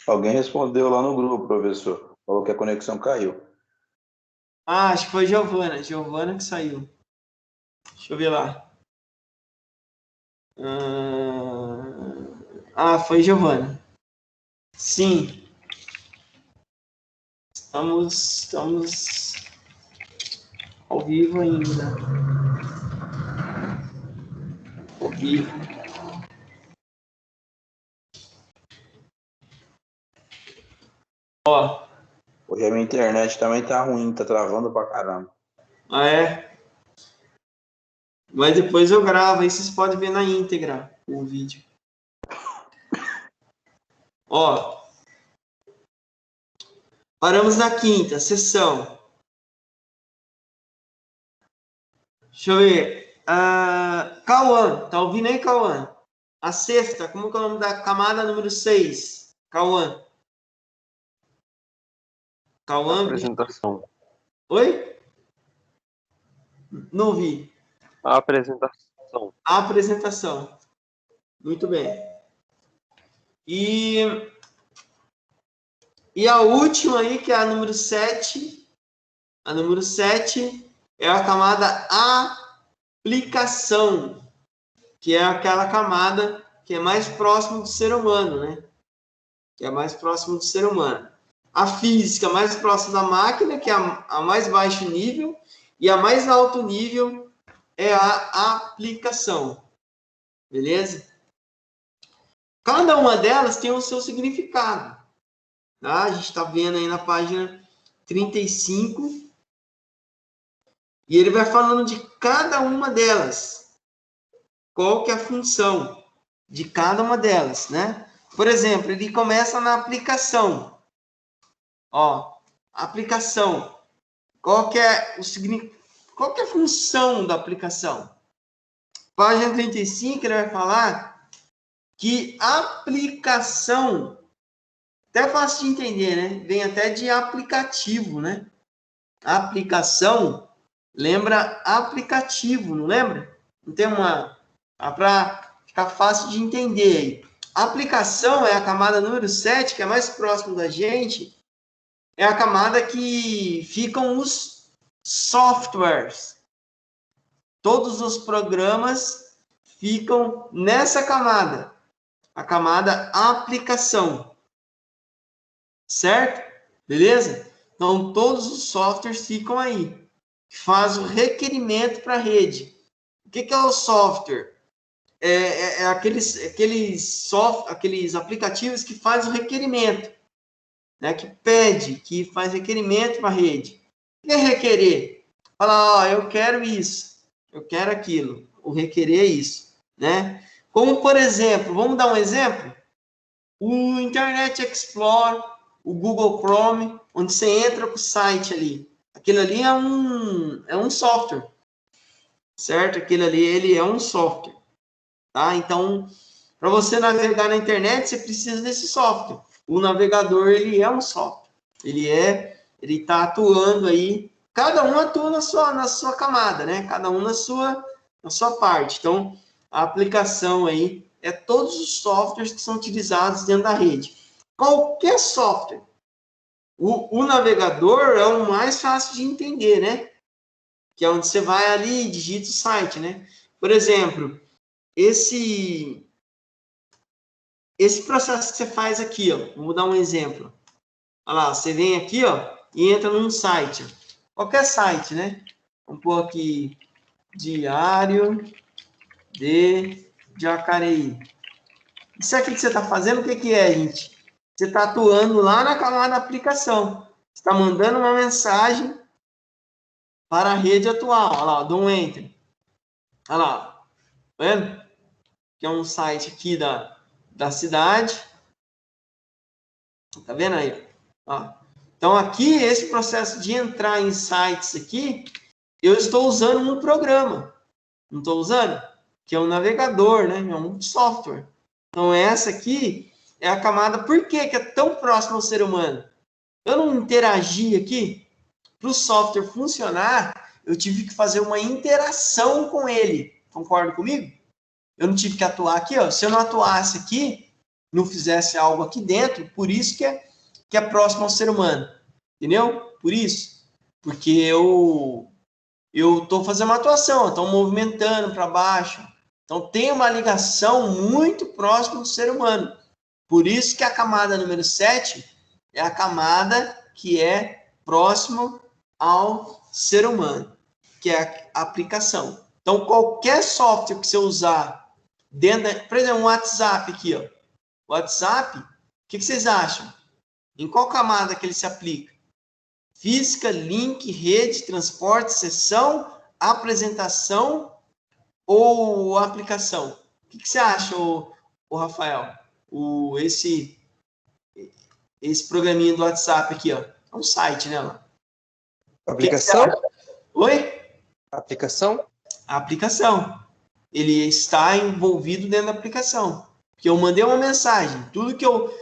Alguém respondeu lá no grupo, professor. Falou que a conexão caiu. Ah, acho que foi Giovana. Giovana que saiu. Deixa eu ver lá. Foi Giovana. Sim. Estamos ao vivo ainda. Ao vivo. Ó. Hoje a minha internet também tá ruim, tá travando pra caramba. Ah, é? Mas depois eu gravo, aí vocês podem ver na íntegra o vídeo. Ó. Paramos na quinta sessão. Deixa eu ver. Cauã, tá ouvindo aí, Cauã? A sexta, como que é o nome da camada número 6? Cauã. Cauã. Apresentação. Oi? Não vi. A apresentação. A apresentação. Muito bem. E a última aí, que é a número 7. A número 7 é a camada aplicação, que é aquela camada que é mais próxima do ser humano, né? Que é mais próximo do ser humano. A física mais próxima da máquina, que é a mais baixo nível, e a mais alto nível é a aplicação. Beleza? Cada uma delas tem o seu significado. Tá? A gente está vendo aí na página 35. E ele vai falando de cada uma delas. Qual que é a função de cada uma delas, né? Por exemplo, ele começa na aplicação. Ó, aplicação. Qual que é qual que é a função da aplicação? Página 35, ele vai falar que aplicação, até fácil de entender, né? Vem até de aplicativo, né? Aplicação lembra aplicativo, não lembra? Não tem uma... para ficar fácil de entender aí. A aplicação é a camada número 7, que é mais próximo da gente, é a camada que ficam os softwares. Todos os programas ficam nessa camada, a camada aplicação. Certo? Beleza? Então, todos os softwares ficam aí. Faz o requerimento para a rede. O que é o software? Aqueles aplicativos que fazem o requerimento, né? Que pede, que faz requerimento para a rede. O que é requerer? Fala, eu quero isso, eu quero aquilo. O requerer é isso, né? Como, por exemplo, vamos dar um exemplo? O Internet Explorer, o Google Chrome, onde você entra para o site ali. Aquilo ali é um software, certo? Aquilo ali, ele é um software, tá? Então, para você navegar na internet, você precisa desse software. O navegador, ele é um software. Ele está atuando aí, cada um atua na sua camada, né? Cada um na sua parte. Então, a aplicação aí é todos os softwares que são utilizados dentro da rede. Qualquer software. O navegador é o mais fácil de entender, né? Que é onde você vai ali e digita o site, né? Por exemplo, esse processo que você faz aqui, ó, vou dar um exemplo. Olha lá, você vem aqui, ó, e entra num site. Qualquer site, né? Vamos pôr aqui, Diário de Jacareí. Isso aqui que você está fazendo, o que é, gente? você está atuando lá na camada aplicação. Você está mandando uma mensagem para a rede atual. Olha lá, dou um enter. Olha lá, tá vendo? Que é um site aqui da cidade. Tá vendo aí? Ó. Então, aqui, esse processo de entrar em sites aqui, eu estou usando um programa. Não estou usando? Que é um navegador, né? É um software. Então, essa aqui é a camada. Por que é tão próximo ao ser humano? Eu não interagi aqui. Para o software funcionar, eu tive que fazer uma interação com ele. Concorda comigo? Eu não tive que atuar aqui, ó. Se eu não atuasse aqui, não fizesse algo aqui dentro, por isso que é próximo ao ser humano. Entendeu? Por isso. Porque eu estou fazendo uma atuação, estou movimentando para baixo. Então, tem uma ligação muito próxima do ser humano. Por isso que a camada número 7 é a camada que é próximo ao ser humano, que é a aplicação. Então, qualquer software que você usar dentro, por exemplo, um WhatsApp aqui, ó. WhatsApp, o que vocês acham? Em qual camada que ele se aplica? Física, link, rede, transporte, sessão, apresentação ou aplicação? O que você acha, o Rafael? Esse programinha do WhatsApp aqui, ó. É um site, né? Lá. Aplicação? Oi? Aplicação? A aplicação. Ele está envolvido dentro da aplicação. Porque eu mandei uma mensagem. Tudo que eu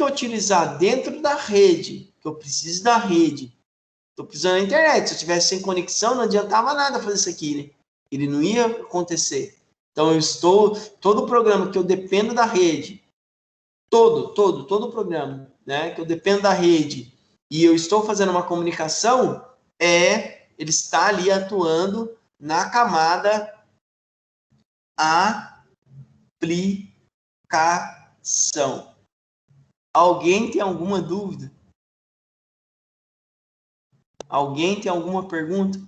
utilizar dentro da rede, que eu preciso da rede, estou precisando da internet. Se eu tivesse sem conexão, não adiantava nada fazer isso aqui, né? Ele não ia acontecer. Então, todo o programa que eu dependo da rede, todo o programa, né, que eu dependo da rede, e eu estou fazendo uma comunicação, ele está ali atuando na camada aplicação. Alguém tem alguma dúvida? Alguém tem alguma pergunta?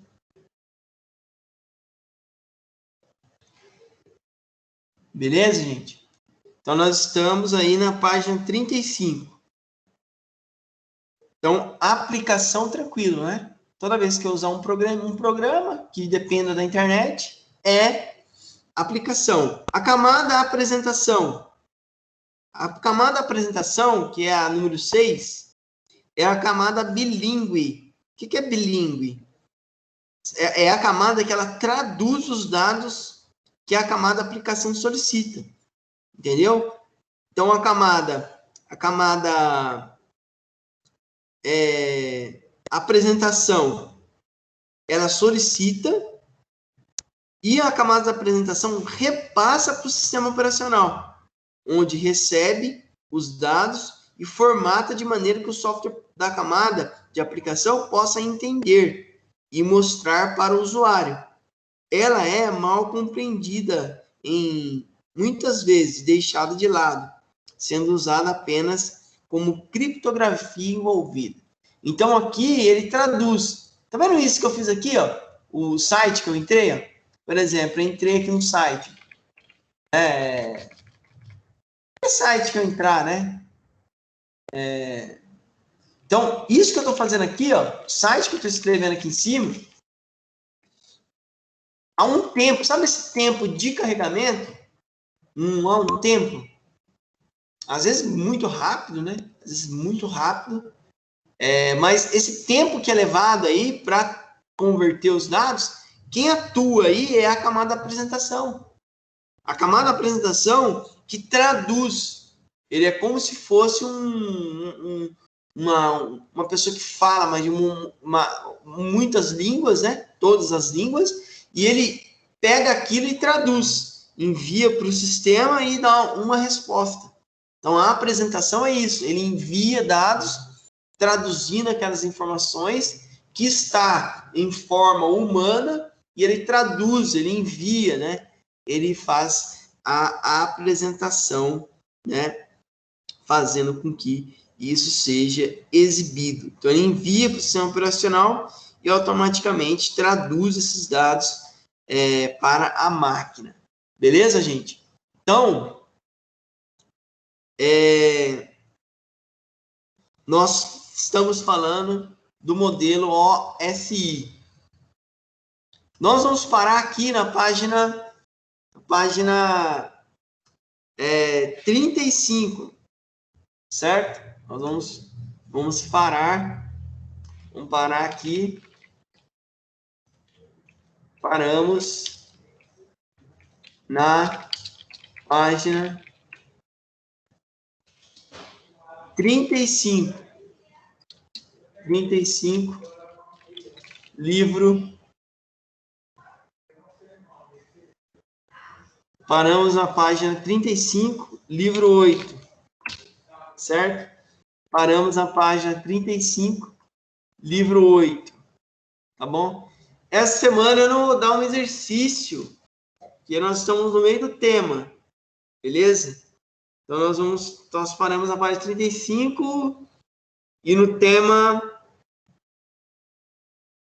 Beleza, gente? Então, nós estamos aí na página 35. Então, aplicação tranquilo, né? Toda vez que eu usar um programa que dependa da internet, é aplicação. A camada apresentação. A camada apresentação, que é a número 6, é a camada bilíngue. O que é bilíngue? É a camada que ela traduz os dados que a camada aplicação solicita. Entendeu? Então, a camada apresentação, ela solicita e a camada de apresentação repassa para o sistema operacional, onde recebe os dados e formata de maneira que o software da camada de aplicação possa entender e mostrar para o usuário. Ela é mal compreendida e muitas vezes deixada de lado, sendo usada apenas como criptografia envolvida. Então, aqui ele traduz. Tá vendo isso que eu fiz aqui, ó? O site que eu entrei, ó? Por exemplo, eu entrei aqui no site. É site que eu entrar, né? Então, isso que eu estou fazendo aqui, ó, site que eu estou escrevendo aqui em cima, há um tempo, sabe esse tempo de carregamento? Há um tempo. Às vezes muito rápido, né? Às vezes muito rápido. Mas esse tempo que é levado aí para converter os dados, quem atua aí é a camada da apresentação. A camada da apresentação que traduz. Ele é como se fosse uma pessoa que fala mas de muitas línguas, né? Todas as línguas, e ele pega aquilo e traduz, envia para o sistema e dá uma resposta. Então, a apresentação é isso. Ele envia dados traduzindo aquelas informações que está em forma humana e ele traduz, ele envia, né? Ele faz a apresentação, né? Fazendo com que isso seja exibido. Então, ele envia para o sistema operacional e automaticamente traduz esses dados para a máquina. Beleza, gente? Então, nós estamos falando do modelo OSI. Nós vamos parar aqui na página 35, certo? Nós vamos parar. Vamos parar aqui. Paramos na página 35. 35, livro. Paramos na página 35, livro 8, certo? Paramos na página 35, livro 8, tá bom? Essa semana eu não vou dar um exercício, porque nós estamos no meio do tema, beleza? Então nós paramos na página 35 e no tema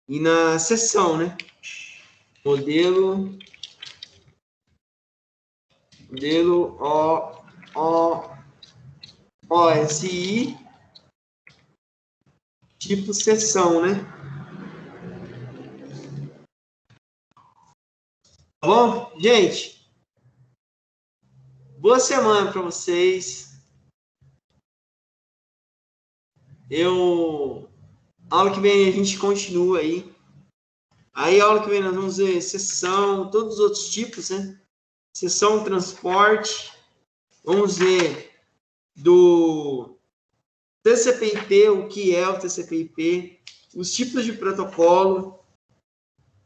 e na seção, né? Modelo OSI, tipo seção, né? Tá bom? Gente, boa semana para vocês. Aula que vem a gente continua aí. Aí, aula que vem nós vamos ver seção, todos os outros tipos, né? Seção transporte. Vamos ver do TCP/IP, o que é o TCP/IP, os tipos de protocolo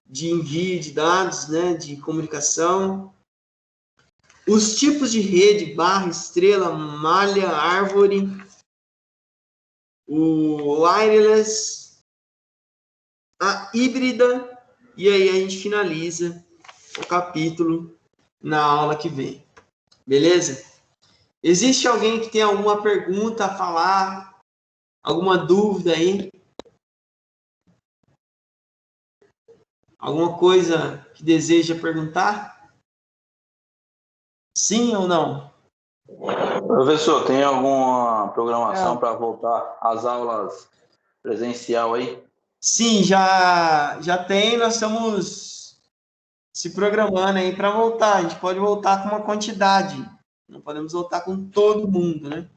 de envio de dados, né, de comunicação, os tipos de rede, barra, estrela, malha, árvore, o wireless, a híbrida, e aí a gente finaliza o capítulo na aula que vem. Beleza? Existe alguém que tem alguma pergunta a falar? Alguma dúvida aí? Alguma coisa que deseja perguntar? Sim ou não? Professor, tem alguma programação para voltar às aulas presencial aí? Sim, já tem, nós estamos se programando aí para voltar. A gente pode voltar com uma quantidade. Não podemos voltar com todo mundo, né?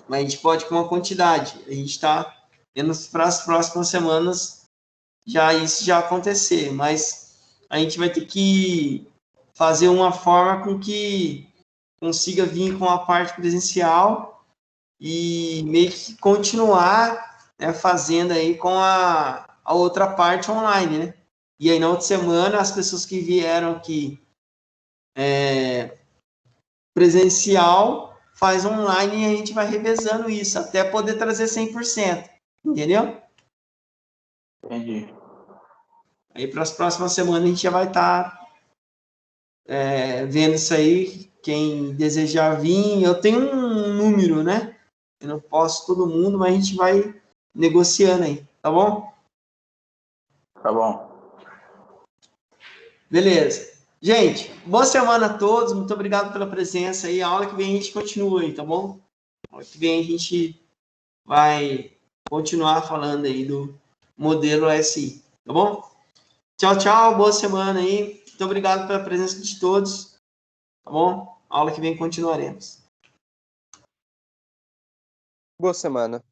Mas a gente pode com uma quantidade. A gente está vendo para as próximas semanas isso já acontecer. Mas a gente vai ter que fazer uma forma com que consiga vir com a parte presencial e meio que continuar, né, fazendo aí com a outra parte online, né? E aí na outra semana as pessoas que vieram aqui presencial faz online e a gente vai revezando isso até poder trazer 100%, entendeu? Entendi. Aí para as próximas semanas a gente já vai estar vendo isso aí, quem desejar vir. Eu tenho um número, né? Eu não posso todo mundo, mas a gente vai negociando aí, tá bom? Tá bom. Beleza. Gente, boa semana a todos. Muito obrigado pela presença aí. A aula que vem a gente continua aí, tá bom? A aula que vem a gente vai continuar falando aí do modelo SI, tá bom? Tchau, tchau. Boa semana aí. Muito obrigado pela presença de todos, tá bom? A aula que vem continuaremos. Boa semana.